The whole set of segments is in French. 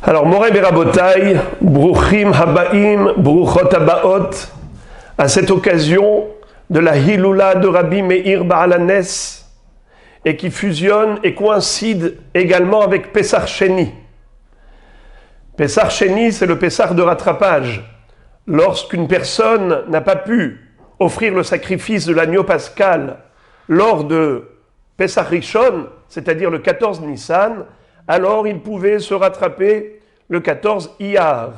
Alors, Moray Berabotai, Bruchim Habaim, Bruchot Habaot, à cette occasion de la Hiloula de Rabbi Meir Baal HaNes, et qui fusionne et coïncide également avec Pessar Sheni. Pessar Sheni, c'est le Pessar de rattrapage. Lorsqu'une personne n'a pas pu offrir le sacrifice de l'agneau pascal lors de Pessar Rishon, c'est-à-dire le 14 Nissan, alors il pouvait se rattraper le 14 Iyar.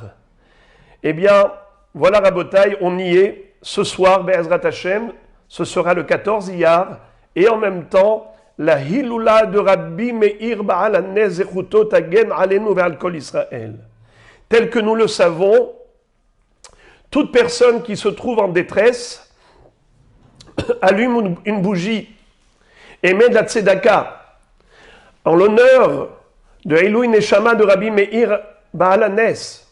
Eh bien, voilà Rabotai, on y est. Ce soir, Be'ezrat Hashem, ce sera le 14 Iyar, et en même temps, la Hiloula de Rabbi Meir Baal HaNes Zechuto Tagen Alenu Ve'al Kol Israël. Tel que nous le savons, toute personne qui se trouve en détresse allume une bougie et met de la tzedaka en l'honneur de Eilui Neshama de Rabbi Meir Baal HaNes.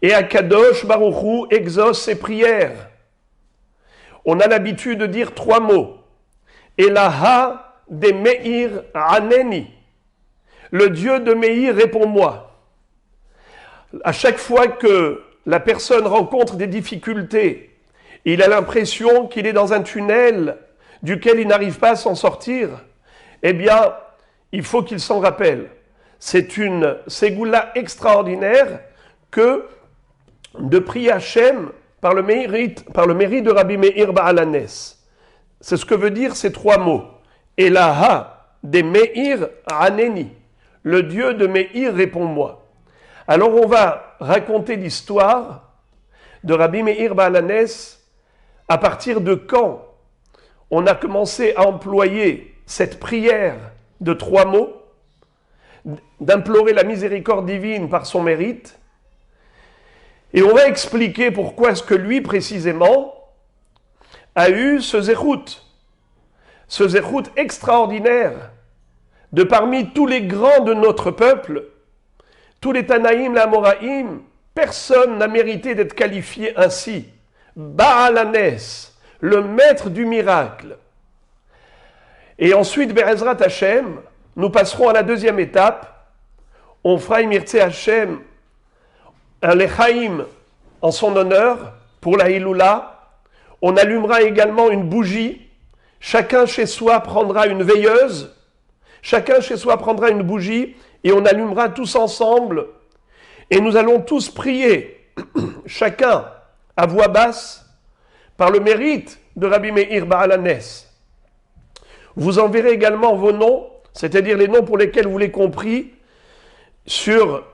Et Akadosh Baruch Hu exauce ses prières. On a l'habitude de dire trois mots. Elaha de Meir Aneni. Le Dieu de Meir répond-moi. À chaque fois que la personne rencontre des difficultés, il a l'impression qu'il est dans un tunnel duquel il n'arrive pas à s'en sortir, eh bien, il faut qu'il s'en rappelle. C'est une ségoula extraordinaire que de prier Hachem par le mérite de Rabbi Meir Baal HaNes. C'est ce que veut dire ces trois mots. Elaha de Meir Aneni. Le Dieu de Meir répond-moi. Alors on va raconter l'histoire de Rabbi Meir Baal HaNes. À partir de quand on a commencé à employer cette prière de trois mots, d'implorer la miséricorde divine par son mérite, et on va expliquer pourquoi est-ce que lui précisément a eu ce zéchout extraordinaire de parmi tous les grands de notre peuple, tous les Tanaïm, les Amoraïm, personne n'a mérité d'être qualifié ainsi. Baal HaNes, le maître du miracle. Et ensuite, Be'ezrat Hashem, nous passerons à la deuxième étape. On fera Imirtse Hashem un lechaïm en son honneur pour la Hiloula. On allumera également une bougie. Chacun chez soi prendra une veilleuse. Chacun chez soi prendra une bougie et on allumera tous ensemble. Et nous allons tous prier, chacun à voix basse, par le mérite de Rabbi Meir Baal HaNes. Vous enverrez également vos noms, c'est-à-dire les noms pour lesquels vous les compris, sur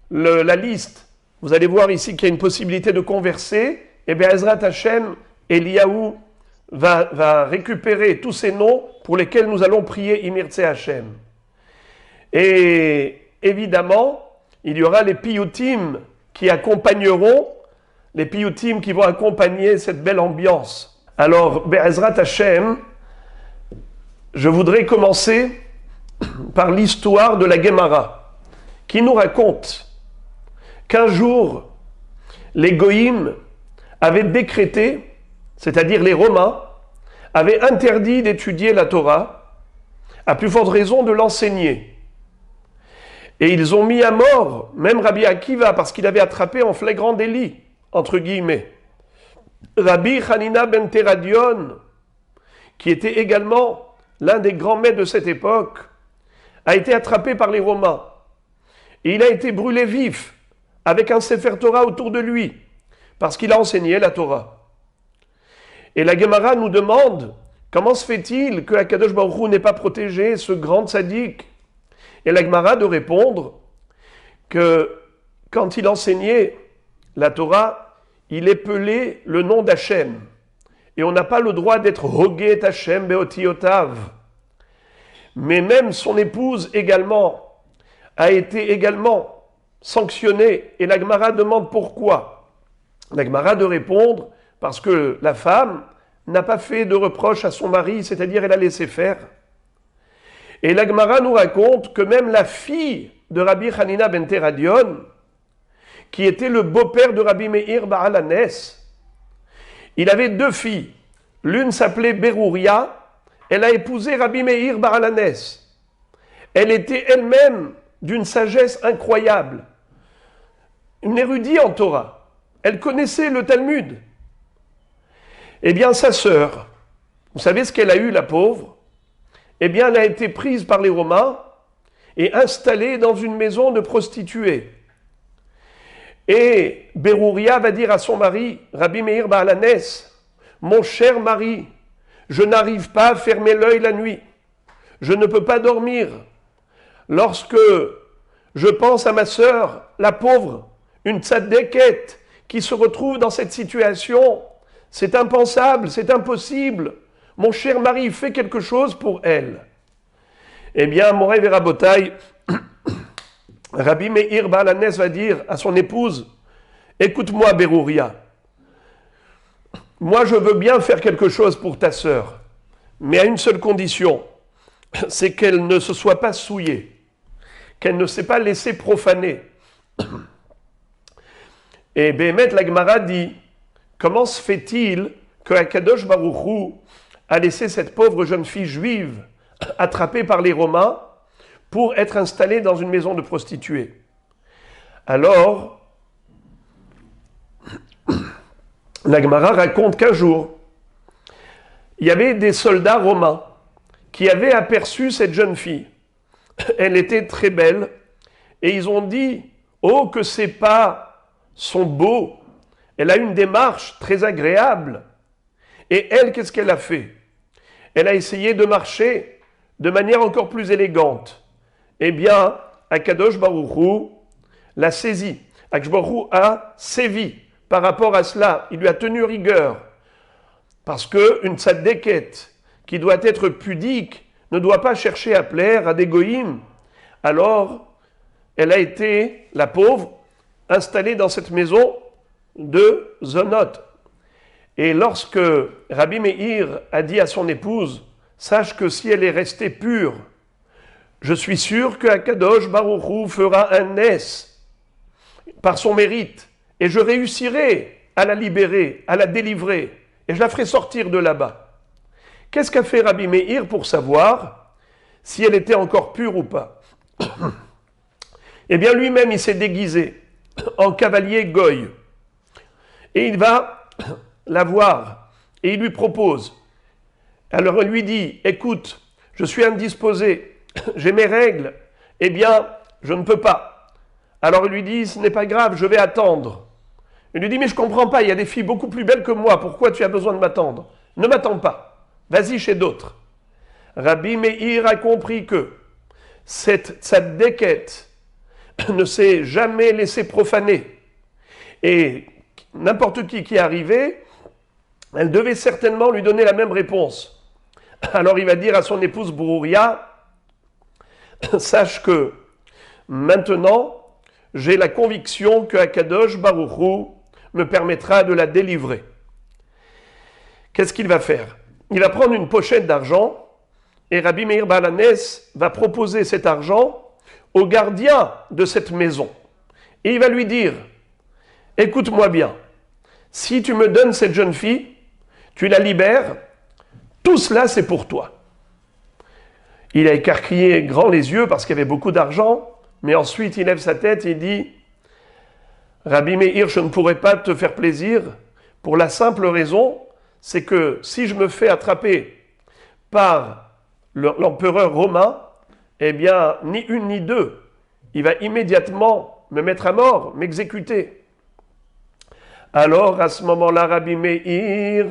la liste. Vous allez voir ici qu'il y a une possibilité de converser. Et bien, Ezrat Hashem, Eliyahu va récupérer tous ces noms pour lesquels nous allons prier Imirtse Hashem. Et évidemment, il y aura les piyutim qui accompagneront, les piyutim qui vont accompagner cette belle ambiance. Alors, Be'ezrat Hashem, je voudrais commencer par l'histoire de la Gemara, qui nous raconte qu'un jour, les Goïm avaient décrété, c'est-à-dire les Romains, avaient interdit d'étudier la Torah, à plus forte raison de l'enseigner. Et ils ont mis à mort, même Rabbi Akiva, parce qu'il avait attrapé en flagrant délit, entre guillemets. Rabbi Hanina ben Teradion, qui était également l'un des grands maîtres de cette époque, a été attrapé par les Romains. Et il a été brûlé vif, avec un Sefer Torah autour de lui, parce qu'il a enseigné la Torah. Et la Gemara nous demande, comment se fait-il que Akadosh Baruch Hu n'ait pas protégé ce grand tzaddik? Et la Gemara de répondre que quand il enseignait la Torah, il épelait le nom d'Hachem. Et on n'a pas le droit d'être Hoget Hachem Beotiotav. Mais même son épouse également a été également sanctionnée. Et la Gemara demande pourquoi. La Gemara de répondre parce que la femme n'a pas fait de reproche à son mari, c'est-à-dire elle a laissé faire. Et la Gemara nous raconte que même la fille de Rabbi Hanina ben Teradion, qui était le beau-père de Rabbi Meir Baal HaNes, il avait deux filles. L'une s'appelait Berouria, elle a épousé Rabbi Meir Baal HaNes. Elle était elle-même d'une sagesse incroyable. une érudite en Torah. Elle connaissait le Talmud. Eh bien, sa sœur, vous savez ce qu'elle a eu, la pauvre? Eh bien, elle a été prise par les Romains et installée dans une maison de prostituées. Et Berouria va dire à son mari, Rabbi Meir Baal HaNes, mon cher mari, je n'arrive pas à fermer l'œil la nuit. Je ne peux pas dormir. Lorsque je pense à ma sœur, la pauvre, une tzadékette, qui se retrouve dans cette situation, c'est impensable, c'est impossible. Mon cher mari, fais quelque chose pour elle. Eh bien, Moray Verabotai, Rabbi Meir Baal HaNes va dire à son épouse, écoute-moi, Berouria, moi je veux bien faire quelque chose pour ta sœur, mais à une seule condition, c'est qu'elle ne se soit pas souillée, qu'elle ne s'est pas laissée profaner. Et Béhémet, la Gemara dit, comment se fait-il que Akadosh Baruch Hu a laissé cette pauvre jeune fille juive attrapée par les Romains pour être installée dans une maison de prostituées? Alors, la Gemara raconte qu'un jour, il y avait des soldats romains qui avaient aperçu cette jeune fille. Elle était très belle et ils ont dit « Oh, que ses pas sont beaux, elle a une démarche très agréable. » Et elle, qu'est-ce qu'elle a fait? Elle a essayé de marcher de manière encore plus élégante. Eh bien, Akadosh Baruch Hu l'a saisi. Akadosh Baruch Hu a sévi par rapport à cela. Il lui a tenu rigueur. Parce qu'une tzadékette qui doit être pudique ne doit pas chercher à plaire à des goïms. Alors, elle a été, la pauvre, installée dans cette maison de Zonot. Et lorsque Rabbi Meir a dit à son épouse, sache que si elle est restée pure, je suis sûr que Akadosh Baruch Hu fera un nes par son mérite, et je réussirai à la libérer, à la délivrer, et je la ferai sortir de là-bas. Qu'est-ce qu'a fait Rabbi Meir pour savoir si elle était encore pure ou pas? Eh bien, lui-même, il s'est déguisé en cavalier goy, et il va la voir, et il lui propose. Alors, il lui dit, écoute, je suis indisposé, j'ai mes règles, eh bien, je ne peux pas. Alors il lui dit, ce n'est pas grave, je vais attendre. Il lui dit, mais je ne comprends pas, il y a des filles beaucoup plus belles que moi, pourquoi tu as besoin de m'attendre? Ne m'attends pas, vas-y chez d'autres. Rabbi Meir a compris que cette tzadékette ne s'est jamais laissée profaner. Et n'importe qui est arrivé, elle devait certainement lui donner la même réponse. Alors il va dire à son épouse Berouria, sache que maintenant, j'ai la conviction que Akadosh Baruch Hu me permettra de la délivrer. Qu'est-ce qu'il va faire? Il va prendre une pochette d'argent et Rabbi Meir Baal HaNes va proposer cet argent au gardien de cette maison. Et il va lui dire, écoute-moi bien, si tu me donnes cette jeune fille, tu la libères, tout cela c'est pour toi. Il a écarquillé grand les yeux parce qu'il y avait beaucoup d'argent, mais ensuite il lève sa tête et il dit « Rabbi Meir, je ne pourrai pas te faire plaisir pour la simple raison, c'est que si je me fais attraper par l'empereur romain, eh bien, ni une ni deux, il va immédiatement me mettre à mort, m'exécuter. » Alors, à ce moment-là, Rabbi Meir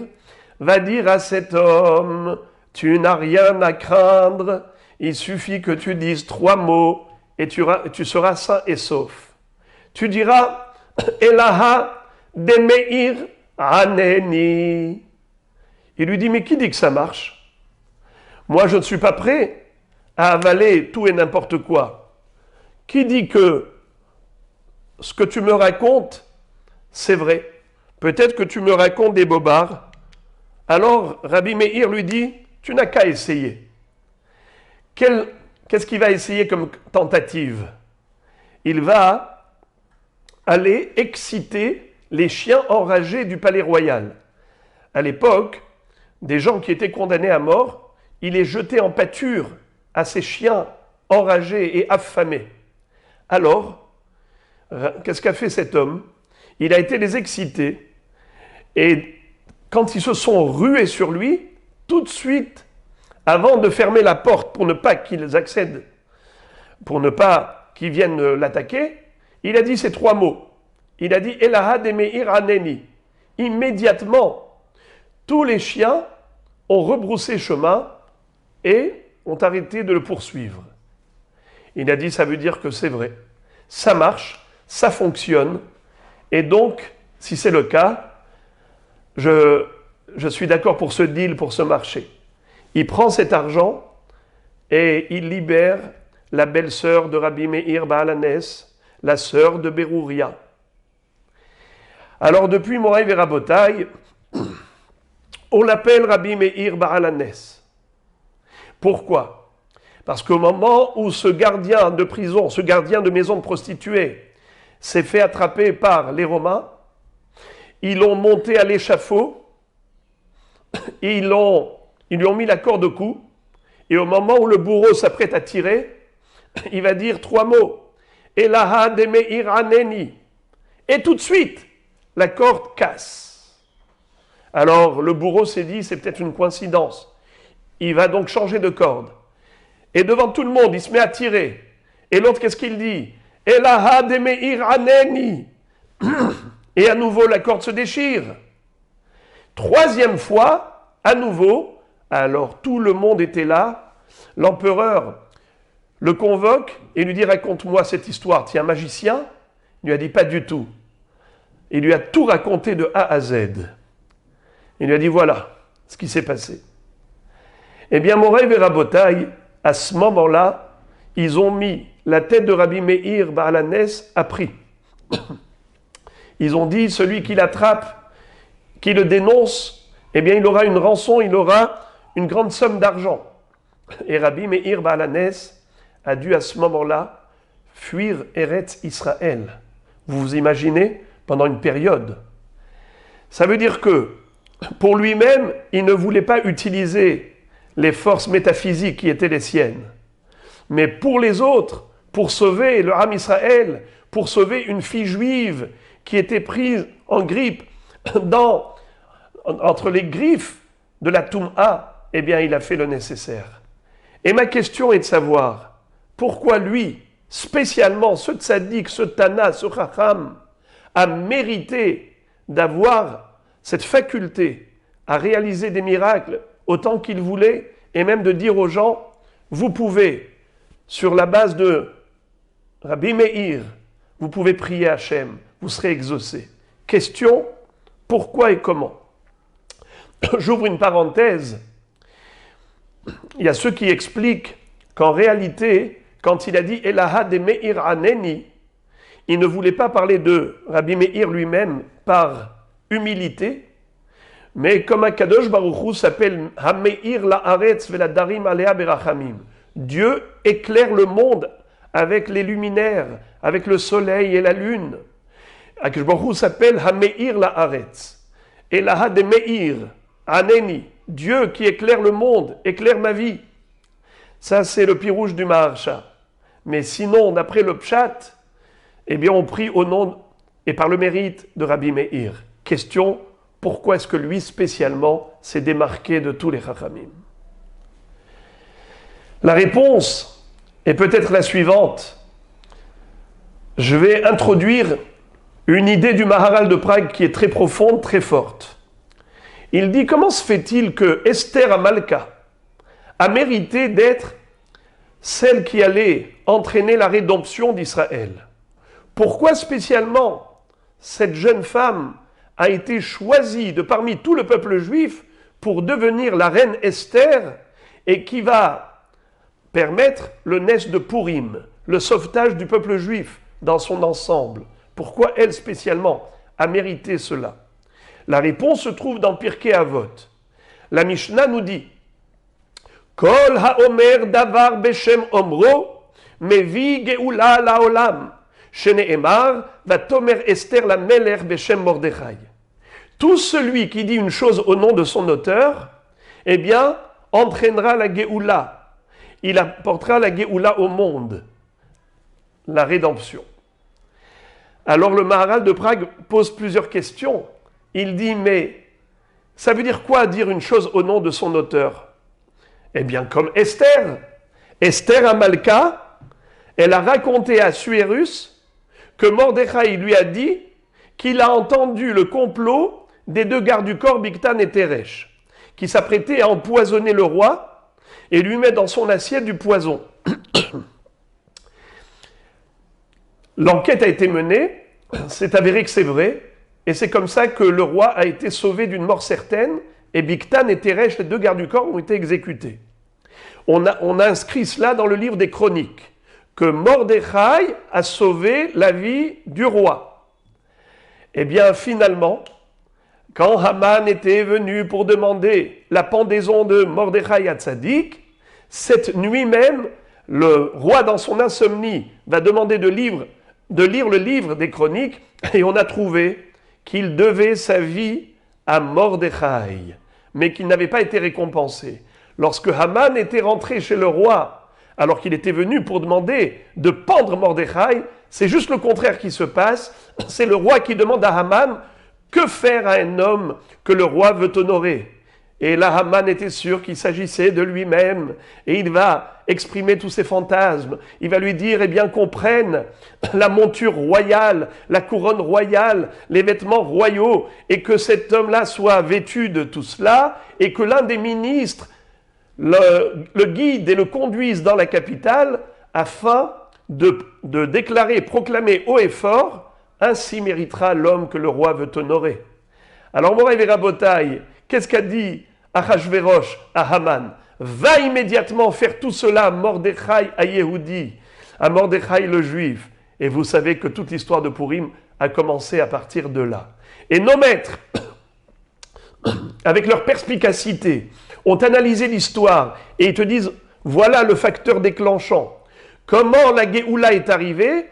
va dire à cet homme, tu n'as rien à craindre, il suffit que tu dises 3 mots et tu seras sain et sauf. Tu diras, Elaha de Meir Aneni. Il lui dit, mais qui dit que ça marche? Moi, je ne suis pas prêt à avaler tout et n'importe quoi. Qui dit que ce que tu me racontes, c'est vrai? Peut-être que tu me racontes des bobards. Alors, Rabbi Meir lui dit, tu n'as qu'à essayer. Qu'est-ce qu'il va essayer comme tentative? Il va aller exciter les chiens enragés du palais royal. À l'époque, des gens qui étaient condamnés à mort, il les jetait en pâture à ces chiens enragés et affamés. Alors, qu'est-ce qu'a fait cet homme? Il a été les exciter, et quand ils se sont rués sur lui, tout de suite, avant de fermer la porte pour ne pas qu'ils accèdent, pour ne pas qu'ils viennent l'attaquer, il a dit ces 3 mots. Il a dit « Elaha de meir aneni ». Immédiatement, tous les chiens ont rebroussé chemin et ont arrêté de le poursuivre. Il a dit, ça veut dire que c'est vrai. Ça marche, ça fonctionne. Et donc, si c'est le cas, je suis d'accord pour ce deal, pour ce marché. Il prend cet argent et il libère la belle-sœur de Rabbi Meir Baal HaNes, la sœur de Berouria. Alors, depuis Moraï et Rabotai, on l'appelle Rabbi Meir Baal HaNes. Pourquoi? Parce qu'au moment où ce gardien de prison, ce gardien de maison de prostituée, s'est fait attraper par les Romains, ils l'ont monté à l'échafaud, et ils lui ont mis la corde au cou, et au moment où le bourreau s'apprête à tirer, il va dire 3 mots. Elaha de meir aneni. Et tout de suite, la corde casse. Alors le bourreau s'est dit, c'est peut-être une coïncidence. Il va donc changer de corde. Et devant tout le monde, il se met à tirer. Et l'autre, qu'est-ce qu'il dit? Elaha de meir aneni. Et à nouveau, la corde se déchire. 3e fois, à nouveau, alors tout le monde était là. L'empereur le convoque et lui dit, raconte-moi cette histoire. Tu es un magicien? Il lui a dit, pas du tout. Il lui a tout raconté de A à Z. Il lui a dit, voilà ce qui s'est passé. Eh bien, Moraï et Rabotai, à ce moment-là, ils ont mis la tête de Rabbi Meir Baal HaNes à prix. Ils ont dit, celui qui l'attrape, qui le dénonce, eh bien, il aura une rançon, il aura une grande somme d'argent. Et Rabbi Meir Baal HaNes a dû à ce moment-là fuir Eretz Israël. Vous vous imaginez, pendant une période. Ça veut dire que, pour lui-même, il ne voulait pas utiliser les forces métaphysiques qui étaient les siennes. Mais pour les autres, pour sauver le Ham Israël, pour sauver une fille juive qui était prise en grippe entre les griffes de la Toum'a, eh bien, il a fait le nécessaire. Et ma question est de savoir, pourquoi lui, spécialement, ce tzaddik, ce Tana, ce Chacham, a mérité d'avoir cette faculté à réaliser des miracles autant qu'il voulait, et même de dire aux gens, vous pouvez, sur la base de Rabbi Meir, vous pouvez prier Hachem, vous serez exaucé. Question, pourquoi et comment? J'ouvre une parenthèse. Il y a ceux qui expliquent qu'en réalité, quand il a dit Elaha de Meir aneni, il ne voulait pas parler de Rabbi Meir lui-même par humilité, mais comme Akadosh Baruch Hu s'appelle Hameir la'aretz veladarim alea berachamim. Dieu éclaire le monde avec les luminaires, avec le soleil et la lune. Akadosh Baruch Hu s'appelle Hameir la'aretz. Elaha de Meir aneni. Dieu qui éclaire le monde, éclaire ma vie. Ça, c'est le pirouge du Maharsha. Mais sinon, d'après le Pshat, eh bien, on prie au nom et par le mérite de Rabbi Meir. Question, pourquoi est-ce que lui, spécialement, s'est démarqué de tous les Chachamim? La réponse est peut-être la suivante. Je vais introduire une idée du Maharal de Prague qui est très profonde, très forte. Il dit, comment se fait-il que Esther Amalka a mérité d'être celle qui allait entraîner la rédemption d'Israël? Pourquoi spécialement cette jeune femme a été choisie de parmi tout le peuple juif pour devenir la reine Esther et qui va permettre le nes de Purim, le sauvetage du peuple juif dans son ensemble? Pourquoi elle spécialement a mérité cela? La réponse se trouve dans Pirkei Avot. La Mishnah nous dit Kol haomer davar beshem omro mevi geula laolam sheneemar vatomer Esther la meler beshem Mordechai. Tout celui qui dit une chose au nom de son auteur, eh bien, entraînera la geoula. Il apportera la geoula au monde, la rédemption. Alors le Maharal de Prague pose plusieurs questions. Il dit, mais ça veut dire quoi dire une chose au nom de son auteur? Eh bien, comme Esther. Esther Amalka, elle a raconté à Assuérus que Mordechai lui a dit qu'il a entendu le complot des deux gardes du corps, Bigtan et Teresh, qui s'apprêtaient à empoisonner le roi et lui mettre dans son assiette du poison. L'enquête a été menée, c'est avéré que c'est vrai, et c'est comme ça que le roi a été sauvé d'une mort certaine, et Bigtan et Teresh, les deux gardes du corps, ont été exécutés. On a inscrit cela dans le livre des Chroniques, que Mordechai a sauvé la vie du roi. Eh bien, finalement, quand Haman était venu pour demander la pendaison de Mordechai à Tzadik, cette nuit même, le roi, dans son insomnie, va demander de lire le livre des Chroniques, et on a trouvé qu'il devait sa vie à Mordechai, mais qu'il n'avait pas été récompensé. Lorsque Haman était rentré chez le roi, alors qu'il était venu pour demander de pendre Mordechai, c'est juste le contraire qui se passe. C'est le roi qui demande à Haman que faire à un homme que le roi veut honorer. Et là, Haman était sûr qu'il s'agissait de lui-même. Et il va exprimer tous ses fantasmes. Il va lui dire, eh bien, qu'on prenne la monture royale, la couronne royale, les vêtements royaux, et que cet homme-là soit vêtu de tout cela, et que l'un des ministres le guide et le conduise dans la capitale, afin de déclarer, proclamer haut et fort, ainsi méritera l'homme que le roi veut honorer. Alors, Moraï Verabotaï, qu'est-ce qu'a dit Achashverosh à Haman? Va immédiatement faire tout cela à Mordechai à Yehudi, à Mordechai le juif. Et vous savez que toute l'histoire de Purim a commencé à partir de là. Et nos maîtres, avec leur perspicacité, ont analysé l'histoire et ils te disent, voilà le facteur déclenchant. Comment la Géoula est arrivée?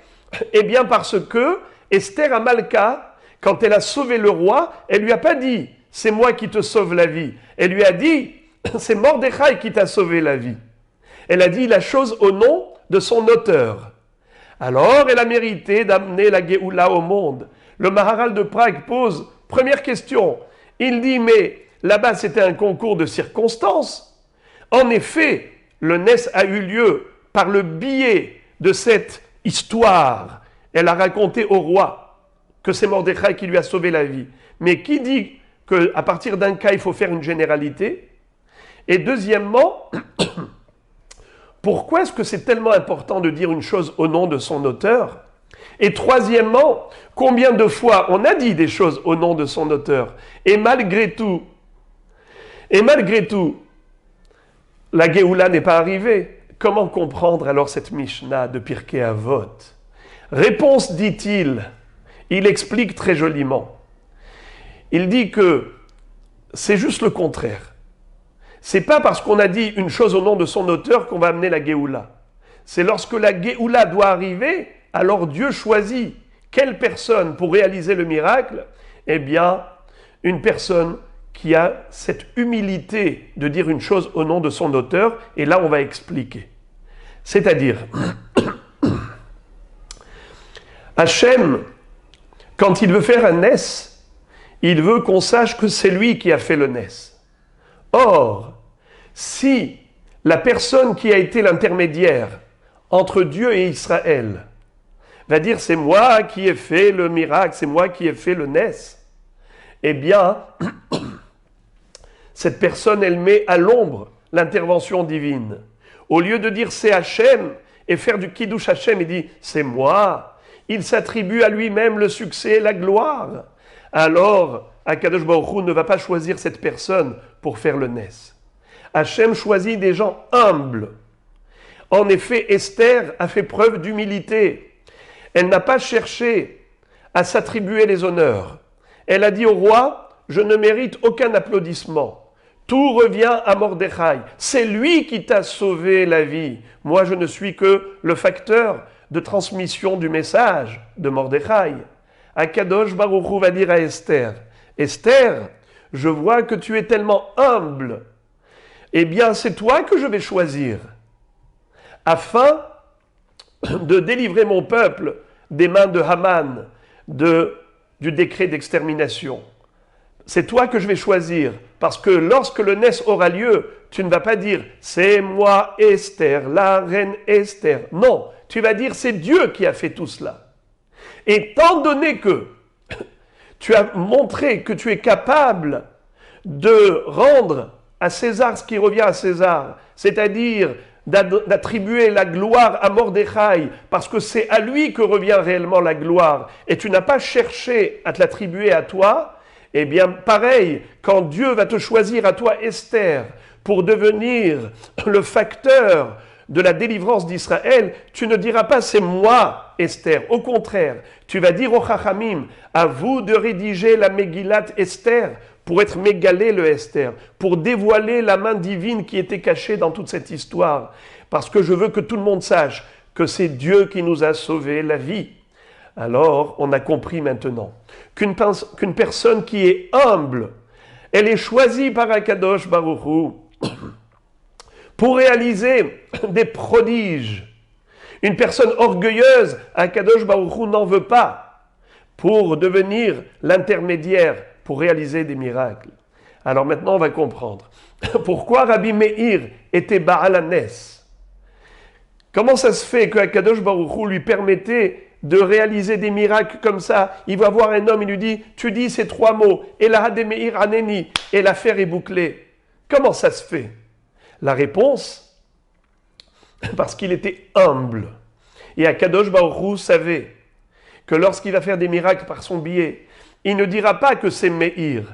Eh bien parce que Esther Amalka, quand elle a sauvé le roi, elle lui a pas dit, c'est moi qui te sauve la vie. Elle lui a dit, c'est Mordechai qui t'a sauvé la vie. Elle a dit la chose au nom de son auteur. Alors elle a mérité d'amener la Géoula au monde. Le Maharal de Prague pose, première question, il dit, mais là-bas c'était un concours de circonstances. En effet, le Nes a eu lieu par le biais de cette histoire. Elle a raconté au roi que c'est Mordechai qui lui a sauvé la vie. Mais qui dit qu'à partir d'un cas, il faut faire une généralité? Et deuxièmement, pourquoi est-ce que c'est tellement important de dire une chose au nom de son auteur? Et troisièmement, combien de fois on a dit des choses au nom de son auteur? Et malgré tout, la Géoula n'est pas arrivée. Comment comprendre alors cette Mishnah de Pirkei Avot? Réponse, dit-il, il explique très joliment. Il dit que c'est juste le contraire. C'est pas parce qu'on a dit une chose au nom de son auteur qu'on va amener la Géoula. C'est lorsque la Géoula doit arriver, alors Dieu choisit quelle personne pour réaliser le miracle? Eh bien, une personne qui a cette humilité de dire une chose au nom de son auteur, et là on va expliquer. C'est-à-dire, Hachem, quand il veut faire un nes, il veut qu'on sache que c'est lui qui a fait le nes. Or, si la personne qui a été l'intermédiaire entre Dieu et Israël va dire c'est moi qui ai fait le miracle, c'est moi qui ai fait le nes, eh bien, cette personne, elle met à l'ombre l'intervention divine. Au lieu de dire c'est Hachem et faire du Kiddush Hachem, il dit c'est moi, il s'attribue à lui-même le succès et la gloire. Alors, Akadosh Baruch Hu ne va pas choisir cette personne pour faire le nes. Hachem choisit des gens humbles. En effet, Esther a fait preuve d'humilité. Elle n'a pas cherché à s'attribuer les honneurs. Elle a dit au roi, je ne mérite aucun applaudissement. Tout revient à Mordechai. C'est lui qui t'a sauvé la vie. Moi, je ne suis que le facteur de transmission du message de Mordechai. Akadosh Baruch Hu va dire à Esther, Esther, je vois que tu es tellement humble. Eh bien, c'est toi que je vais choisir, afin de délivrer mon peuple des mains de Haman. du décret d'extermination. C'est toi que je vais choisir, parce que lorsque le Nes aura lieu, tu ne vas pas dire « c'est moi Esther, la reine Esther ». Non, tu vas dire « c'est Dieu qui a fait tout cela ». Étant donné que tu as montré que tu es capable de rendre à César ce qui revient à César, c'est-à-dire d'attribuer la gloire à Mordechai, parce que c'est à lui que revient réellement la gloire, et tu n'as pas cherché à te l'attribuer à toi, eh bien pareil, quand Dieu va te choisir à toi Esther, pour devenir le facteur de la délivrance d'Israël, tu ne diras pas c'est moi Esther, au contraire, tu vas dire au Chachamim, à vous de rédiger la Megillat Esther, pour être mégalé le Esther, pour dévoiler la main divine qui était cachée dans toute cette histoire. Parce que je veux que tout le monde sache que c'est Dieu qui nous a sauvé la vie. Alors, on a compris maintenant qu'une personne qui est humble, elle est choisie par Akadosh Baruch Hu pour réaliser des prodiges. Une personne orgueilleuse, Akadosh Baruch Hu n'en veut pas pour devenir l'intermédiaire pour réaliser des miracles. Alors maintenant, on va comprendre. Pourquoi Rabbi Meir était Baal Hanes? Comment ça se fait que Akadosh Baruch Hu lui permettait de réaliser des miracles comme ça? Il va voir un homme, il lui dit, tu dis ces trois mots, Elaha de Meir Aneni, et l'affaire est bouclée. Comment ça se fait? La réponse, parce qu'il était humble. Et Akadosh Baruch Hu savait que lorsqu'il va faire des miracles par son biais, il ne dira pas que c'est Meir,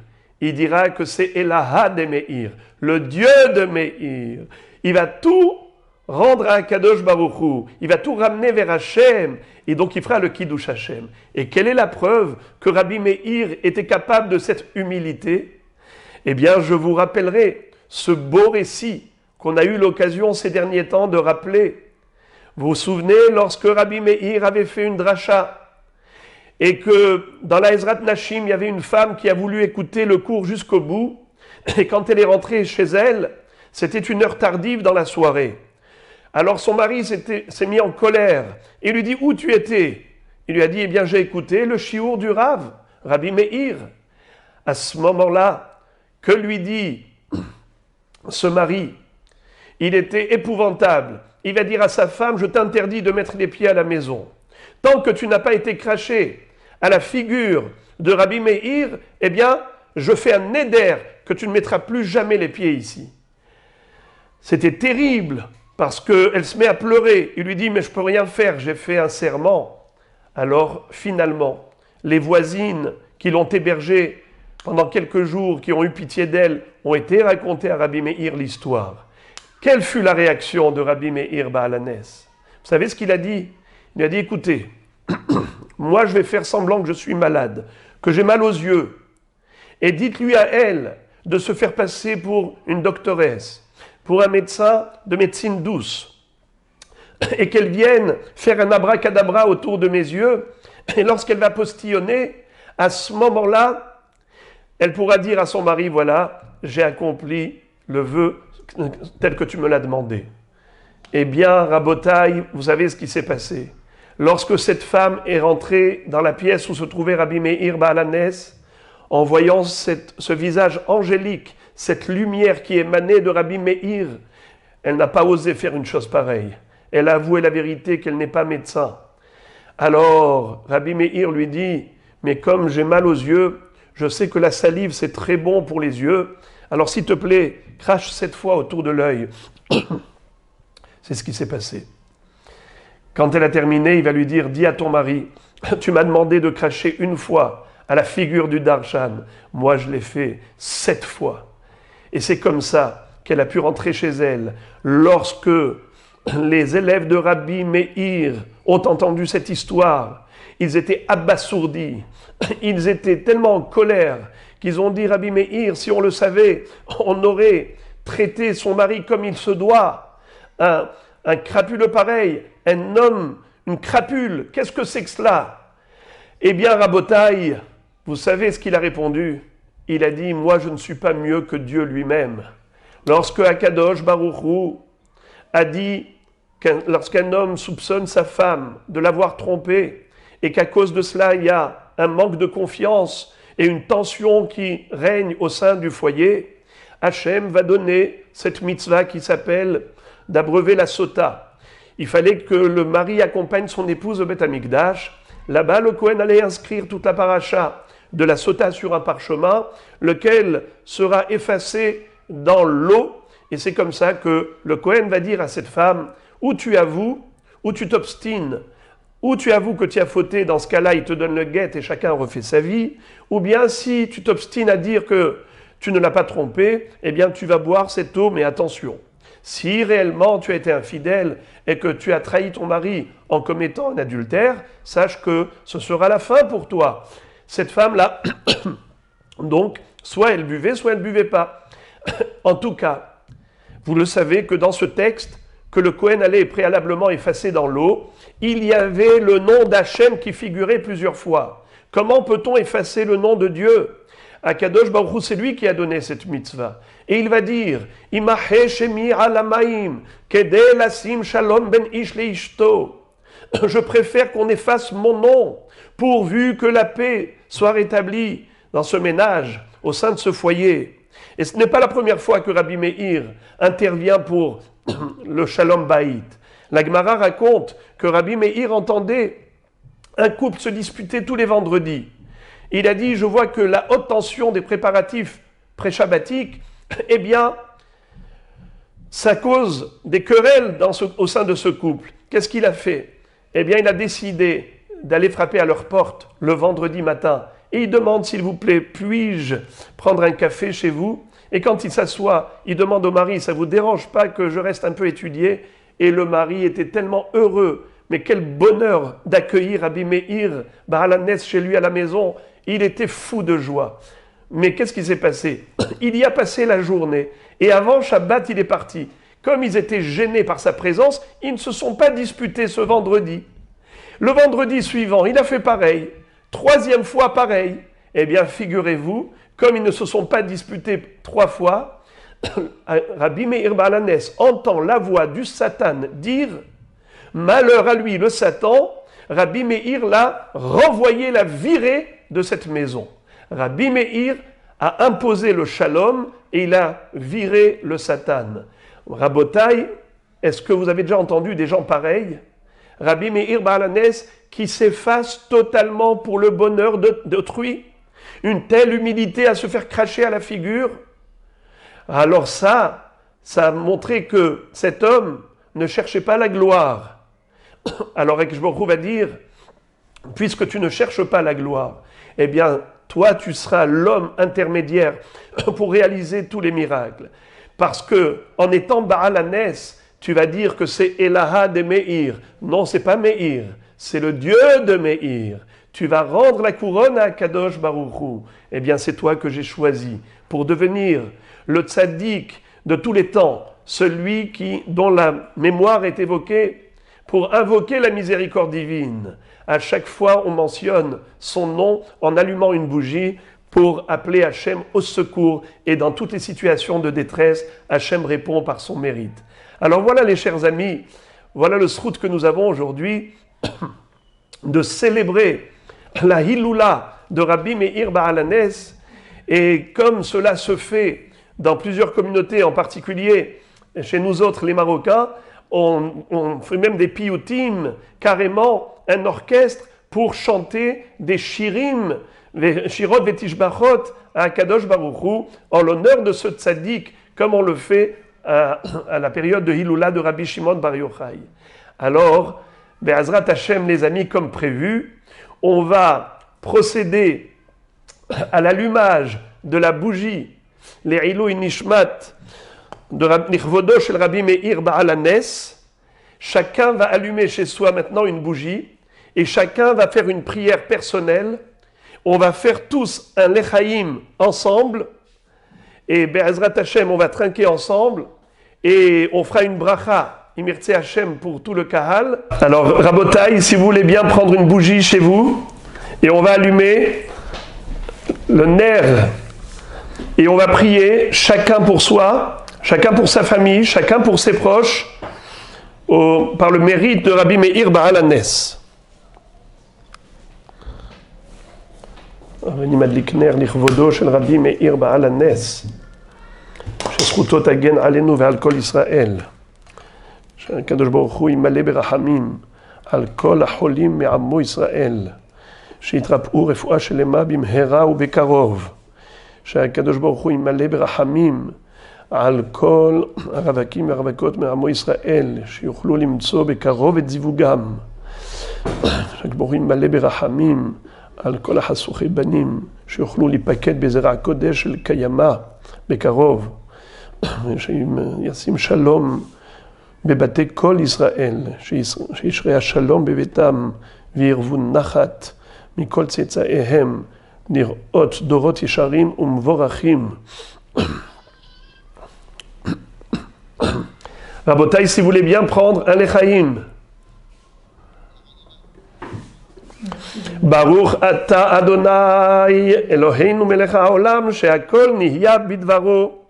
il dira que c'est Elaha de Meir, le Dieu de Meir. Il va tout rendre à Akadosh Baruch Hu, il va tout ramener vers Hachem, et donc il fera le Kiddush Hachem. Et quelle est la preuve que Rabbi Meir était capable de cette humilité? Eh bien, je vous rappellerai ce beau récit qu'on a eu l'occasion ces derniers temps de rappeler. Vous vous souvenez, lorsque Rabbi Meir avait fait une dracha, et que dans la Ezrat Nashim, il y avait une femme qui a voulu écouter le cours jusqu'au bout, et quand elle est rentrée chez elle, c'était une heure tardive dans la soirée. Alors son mari s'est mis en colère, et lui dit « Où tu étais ?» Il lui a dit « Eh bien, j'ai écouté le chiour du Rav, Rabbi Meir. » À ce moment-là, que lui dit ce mari? Il était épouvantable. Il va dire à sa femme « Je t'interdis de mettre les pieds à la maison. Tant que tu n'as pas été craché à la figure de Rabbi Meir, eh bien, je fais un néder que tu ne mettras plus jamais les pieds ici. » C'était terrible, parce qu'elle se met à pleurer. Il lui dit « Mais je ne peux rien faire, j'ai fait un serment. » Alors, finalement, les voisines qui l'ont hébergée pendant quelques jours, qui ont eu pitié d'elle, ont été racontées à Rabbi Meir l'histoire. Quelle fut la réaction de Rabbi Meir Baal Hanes? Vous savez ce qu'il a dit? Il a dit, écoutez, moi je vais faire semblant que je suis malade, que j'ai mal aux yeux, et dites-lui à elle de se faire passer pour une doctoresse, pour un médecin de médecine douce, et qu'elle vienne faire un abracadabra autour de mes yeux, et lorsqu'elle va postillonner, à ce moment-là, elle pourra dire à son mari, voilà, j'ai accompli le vœu tel que tu me l'as demandé. Eh bien, Rabotai, vous savez ce qui s'est passé. Lorsque cette femme est rentrée dans la pièce où se trouvait Rabbi Meir Baal Hanes, en voyant ce visage angélique, cette lumière qui émanait de Rabbi Meir, elle n'a pas osé faire une chose pareille. Elle a avoué la vérité qu'elle n'est pas médecin. Alors, Rabbi Meir lui dit, mais comme j'ai mal aux yeux, je sais que la salive c'est très bon pour les yeux, alors s'il te plaît, crache 7 fois autour de l'œil. C'est ce qui s'est passé. Quand elle a terminé, il va lui dire, dis à ton mari, tu m'as demandé de cracher une fois à la figure du Darshan. Moi, je l'ai fait 7 fois. Et c'est comme ça qu'elle a pu rentrer chez elle. Lorsque les élèves de Rabbi Meir ont entendu cette histoire, ils étaient abasourdis. Ils étaient tellement en colère qu'ils ont dit, Rabbi Meir, si on le savait, on aurait traité son mari comme il se doit. Un crapuleux pareil, un homme, une crapule, qu'est-ce que c'est que cela? Eh bien, Rabotai, vous savez ce qu'il a répondu? Il a dit, moi je ne suis pas mieux que Dieu lui-même. Lorsque Akadosh Baruch Hu a dit, lorsqu'un homme soupçonne sa femme de l'avoir trompée, et qu'à cause de cela il y a un manque de confiance et une tension qui règne au sein du foyer, Hachem va donner cette mitzvah qui s'appelle d'abreuver la sota. Il fallait que le mari accompagne son épouse au Beth Amikdash. Là-bas, le Kohen allait inscrire toute la paracha de la sota sur un parchemin, lequel sera effacé dans l'eau. Et c'est comme ça que le Kohen va dire à cette femme, ou tu avoues, ou tu t'obstines, ou tu avoues que tu as fauté, dans ce cas-là, il te donne le guet et chacun refait sa vie, ou bien si tu t'obstines à dire que tu ne l'as pas trompé, eh bien tu vas boire cette eau, mais attention. Si réellement tu as été infidèle et que tu as trahi ton mari en commettant un adultère, sache que ce sera la fin pour toi. Cette femme-là, donc, soit elle buvait, soit elle ne buvait pas. En tout cas, vous le savez que dans ce texte, que le Kohen allait préalablement effacer dans l'eau, il y avait le nom d'Hachem qui figurait plusieurs fois. Comment peut-on effacer le nom de Dieu ? Akadosh Baruch Hu, c'est lui qui a donné cette mitzvah. Et il va dire, Imahe shemi alamaim, kedei lasim shalom ben ish leishto. Je préfère qu'on efface mon nom, pourvu que la paix soit rétablie dans ce ménage, au sein de ce foyer. Et ce n'est pas la première fois que Rabbi Meir intervient pour le Shalom Bayit. La Gemara raconte que Rabbi Meir entendait un couple se disputer tous les vendredis. Il a dit, je vois que la haute tension des préparatifs pré-shabbatiques, eh bien, ça cause des querelles au sein de ce couple. Qu'est-ce qu'il a fait ? Eh bien, il a décidé d'aller frapper à leur porte le vendredi matin. Et il demande, s'il vous plaît, puis-je prendre un café chez vous ? Et quand il s'assoit, il demande au mari, ça ne vous dérange pas que je reste un peu étudié ? Et le mari était tellement heureux. Mais quel bonheur d'accueillir Rabbi Meir Baal HaNes chez lui à la maison. Il était fou de joie. Mais qu'est-ce qui s'est passé ? Il y a passé la journée. Et avant Shabbat, il est parti. Comme ils étaient gênés par sa présence, ils ne se sont pas disputés ce vendredi. Le vendredi suivant, il a fait pareil. Troisième fois pareil. Eh bien, figurez-vous, comme ils ne se sont pas disputés 3 fois, Rabbi Meir Baal HaNes entend la voix du Satan dire « Malheur à lui, le Satan », Rabbi Meir l'a renvoyé, l'a viré de cette maison. Rabbi Meir a imposé le shalom et il a viré le Satan. Rabotai, est-ce que vous avez déjà entendu des gens pareils ? Rabbi Meir Baal HaNes qui s'efface totalement pour le bonheur d'autrui. Une telle humilité à se faire cracher à la figure. Alors ça a montré que cet homme ne cherchait pas la gloire. Alors Akadosh Baruch Hu va dire, puisque tu ne cherches pas la gloire, eh bien, toi, tu seras l'homme intermédiaire pour réaliser tous les miracles. Parce que, en étant Baal HaNes, tu vas dire que c'est Elaha de Meir. Non, c'est pas Meir, c'est le Dieu de Meir. Tu vas rendre la couronne à Akadosh Baruch Hu. Eh bien, c'est toi que j'ai choisi pour devenir le tzaddik de tous les temps, celui dont la mémoire est évoquée pour invoquer la miséricorde divine. À chaque fois, on mentionne son nom en allumant une bougie pour appeler Hachem au secours. Et dans toutes les situations de détresse, Hachem répond par son mérite. Alors voilà, les chers amis, voilà le srout que nous avons aujourd'hui de célébrer la Hiloula de Rabbi Meir Baal HaNes. Et comme cela se fait dans plusieurs communautés, en particulier chez nous autres, les Marocains, on fait même des piyutim, carrément un orchestre pour chanter des shirim, les shirot vetishbachot à Akadosh Baruch Hu, en l'honneur de ce tzaddik, comme on le fait à la période de Hiloula de Rabbi Shimon Bar Yochai. Alors, Be'azrat Hashem, les amis, comme prévu, on va procéder à l'allumage de la bougie, les Ilou Nishmat, de Nichvodo shel Rabbi Meir Baal HaNes. Chacun va allumer chez soi maintenant une bougie et chacun va faire une prière personnelle. On va faire tous un lechaïm ensemble et Be'ezrat Hashem, on va trinquer ensemble et on fera une bracha Imirtse Hashem pour tout le kahal. Alors Rabotai, si vous voulez bien prendre une bougie chez vous et on va allumer le ner et on va prier chacun pour soi, chacun pour sa famille, chacun pour ses proches, par le mérite de Rabbi Meir Baal HaNes. ואני מדליק נר לכבודו של רבי מאיר בעל הנס, שזכותו תגן עלינו ועל כל ישראל. שהקדוש ברוך הוא ימלא ברחמים על כל החולים מעמו ישראל, שיתרפאו רפואה שלמה במהרה ובקרוב. שהקדוש ברוך הוא ימלא ברחמים על כל הרווקים והרווקות מעמו ישראל, שיוכלו למצוא בקרוב את זיווגם. שהקדוש ברוך הוא ימלא ברחמים על כל החסוכי בנים, שיוכלו להיפקד בזרע הקודש של קיימה בקרוב. שישים שלום בבתי כל ישראל, שישרה השלום בביתם וירבו נחת מכל צאצאיהם, לראות דורות ישרים ומבורכים. רבותיי, si vous voulez bien prendre un לחיים. ברוך אתה אדוני אלוהינו מלך העולם שהכל נהיה בדברו.